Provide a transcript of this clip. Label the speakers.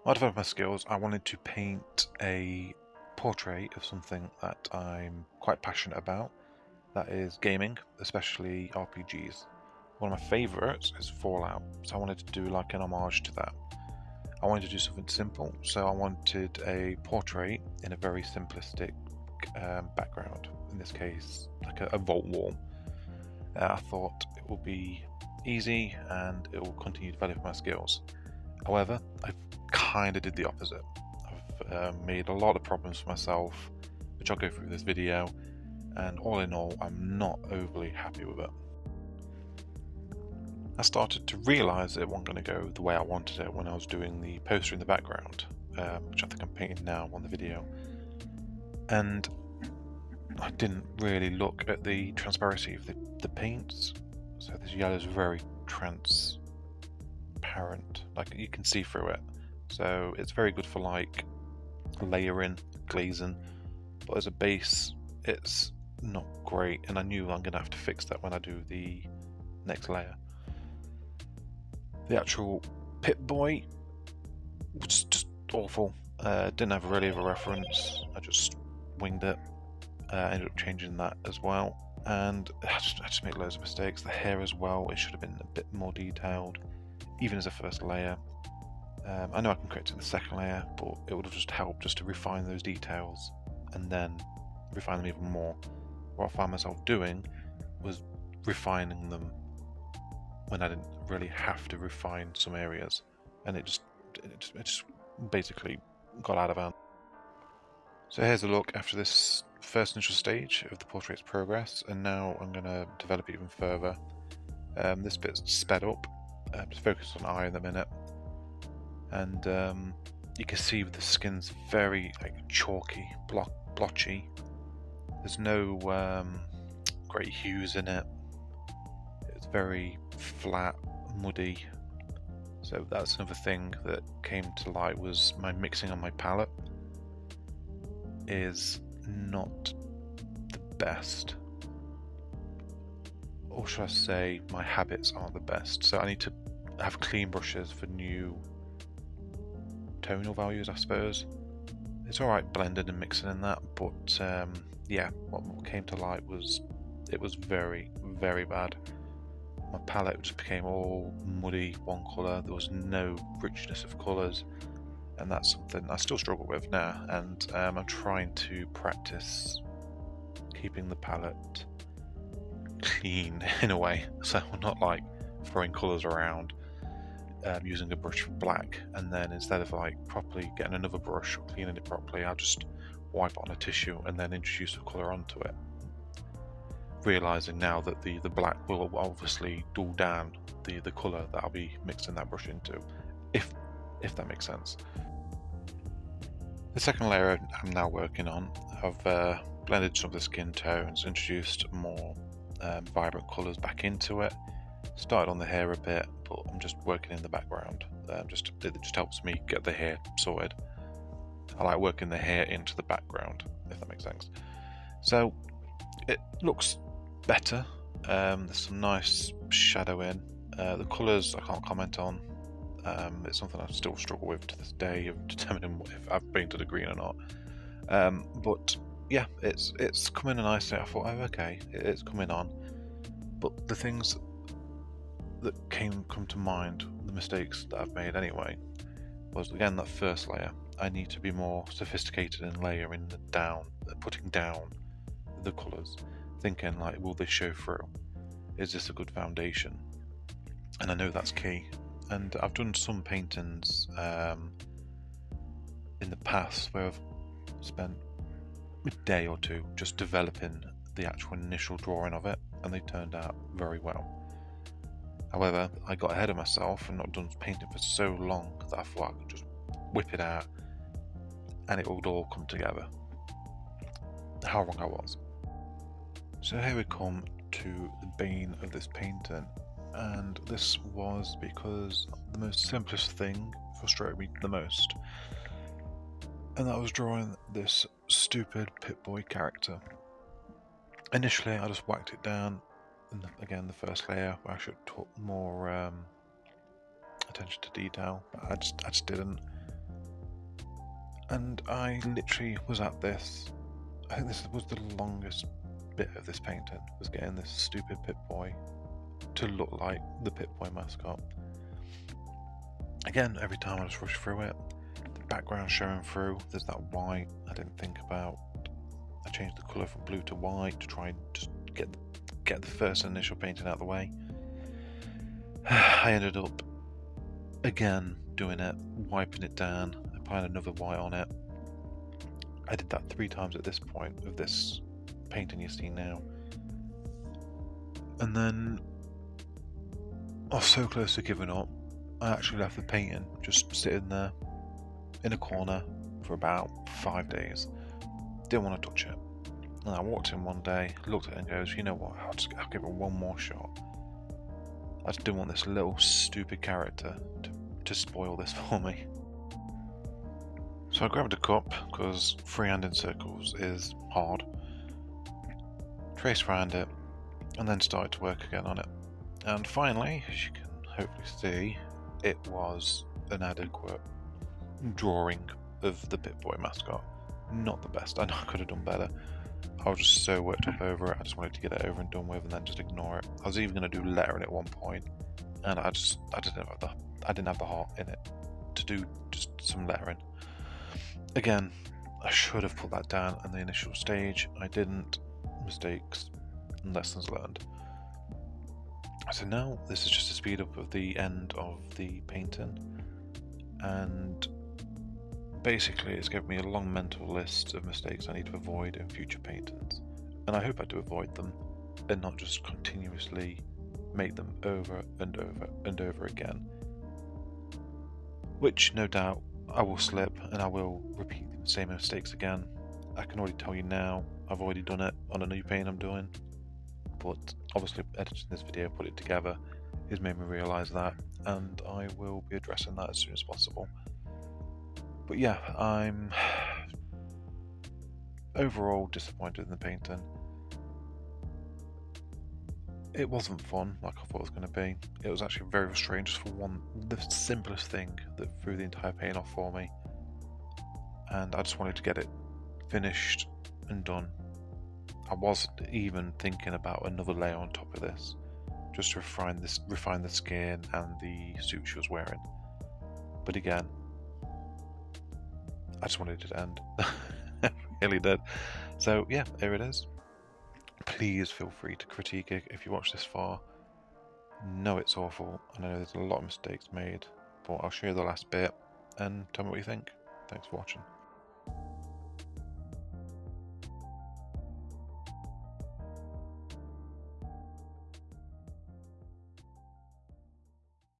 Speaker 1: While developing my skills, I wanted to paint a portrait of something that I'm quite passionate about. That is gaming, especially RPGs. One of my favourites is Fallout, so I wanted to do like an homage to that. I wanted to do something simple, so I wanted a portrait in a very simplistic background. In this case, like a vault wall. I thought it will be easy and it will continue developing my skills. However, I kind of did the opposite. I've made a lot of problems for myself, which I'll go through in this video, and all in all, I'm not overly happy with it. I started to realise it wasn't going to go the way I wanted it when I was doing the poster in the background, which I think I'm painting now on the video. And I didn't really look at the transparency of the paints. So this yellow is very transparent, like you can see through it. So it's very good for like layering, glazing, but as a base, it's not great. And I knew I'm gonna have to fix that when I do the next layer. The actual Pip-Boy was just awful. Didn't have really of a reference. I just winged it. Ended up changing that as well, and I just made loads of mistakes. The hair as well, it should have been a bit more detailed, even as a first layer. I know I can correct it in the second layer, but it would have just helped just to refine those details and then refine them even more. What I found myself doing was refining them when I didn't really have to refine some areas, and it just basically got out of hand. So here's a look after this first initial stage of the portrait's progress, and now I'm going to develop it even further. This bit's sped up, just focus on eye in the minute, and you can see the skin's very like chalky, blotchy. There's no great hues in it. It's very flat, muddy. So that's another thing that came to light, was my mixing on my palette is not the best, or should I say my habits aren't the best. So I need to have clean brushes for new tonal values, I suppose. It's alright blending and mixing in that, but yeah, what came to light was it was very, very bad. My palette just became all muddy, one colour. There was no richness of colours, and that's something I still struggle with now, and I'm trying to practice keeping the palette clean in a way, so I'm not like throwing colours around using a brush for black, and then instead of like properly getting another brush or cleaning it properly, I'll just wipe it on a tissue and then introduce a colour onto it, realising now that the black will obviously dull down the colour that I'll be mixing that brush into, if that makes sense. The second layer I'm now working on, I've blended some of the skin tones, introduced more vibrant colours back into it, started on the hair a bit, but I'm just working in the background. It just helps me get the hair sorted. I like working the hair into the background, if that makes sense. So it looks better. There's some nice shadowing. The colours I can't comment on. It's something I still struggle with to this day, of determining if I've painted a green or not. But yeah, it's coming in nicely. I thought, oh okay, it's coming on. But the things that come to mind, the mistakes that I've made anyway, was again that first layer. I need to be more sophisticated in layering down, putting down the colours, thinking like, will this show through? Is this a good foundation? And I know that's key. And I've done some paintings in the past where I've spent a day or two just developing the actual initial drawing of it, and they turned out very well. However, I got ahead of myself and not done painting for so long that I thought I could just whip it out and it would all come together. How wrong I was. So here we come to the bane of this painting, and this was because the most simplest thing frustrated me the most, and that was drawing this stupid Pip-Boy character. Initially I just whacked it down, and again the first layer where I should took more attention to detail, but I just didn't. And I literally was at this, I think this was the longest bit of this painting, was getting this stupid Pip-Boy to look like the Pip-Boy mascot. Again, every time I just rush through it, the background showing through, there's that white I didn't think about. I changed the colour from blue to white to try and just get the first initial painting out of the way. I ended up again doing it, wiping it down, applying another white on it. I did that 3 times at this point of this painting you see now. And then I was so close to giving up, I actually left the painting just sitting there in a corner for about 5 days. Didn't want to touch it. And I walked in one day, looked at it and goes, you know what, I'll give it one more shot. I just didn't want this little stupid character to spoil this for me. So I grabbed a cup, because freehanding circles is hard, traced around it, and then started to work again on it. And finally, as you can hopefully see, it was an adequate drawing of the Pip-Boy mascot. Not the best, I know I could have done better. I was just so worked up over it, I just wanted to get it over and done with and then just ignore it. I was even going to do lettering at one point, and I didn't have the heart in it to do just some lettering. Again, I should have put that down in the initial stage. I didn't. Mistakes and lessons learned. So now this is just a speed up of the end of the painting, and basically it's given me a long mental list of mistakes I need to avoid in future paintings, and I hope I do avoid them and not just continuously make them over and over and over again, which no doubt I will slip and I will repeat the same mistakes again. I can already tell you now, I've already done it on a new paint I'm doing, but obviously editing this video, put it together, has made me realise that, and I will be addressing that as soon as possible. But yeah, I'm overall disappointed in the painting. It wasn't fun like I thought it was going to be. It was actually very frustrating just for the simplest thing that threw the entire paint off for me. And I just wanted to get it finished and done. I wasn't even thinking about another layer on top of this, just to refine the skin and the suit she was wearing. But again, I just wanted it to end. I really did. So yeah, here it is. Please feel free to critique it if you watch this far. No, it's awful, and I know there's a lot of mistakes made, but I'll show you the last bit and tell me what you think. Thanks for watching.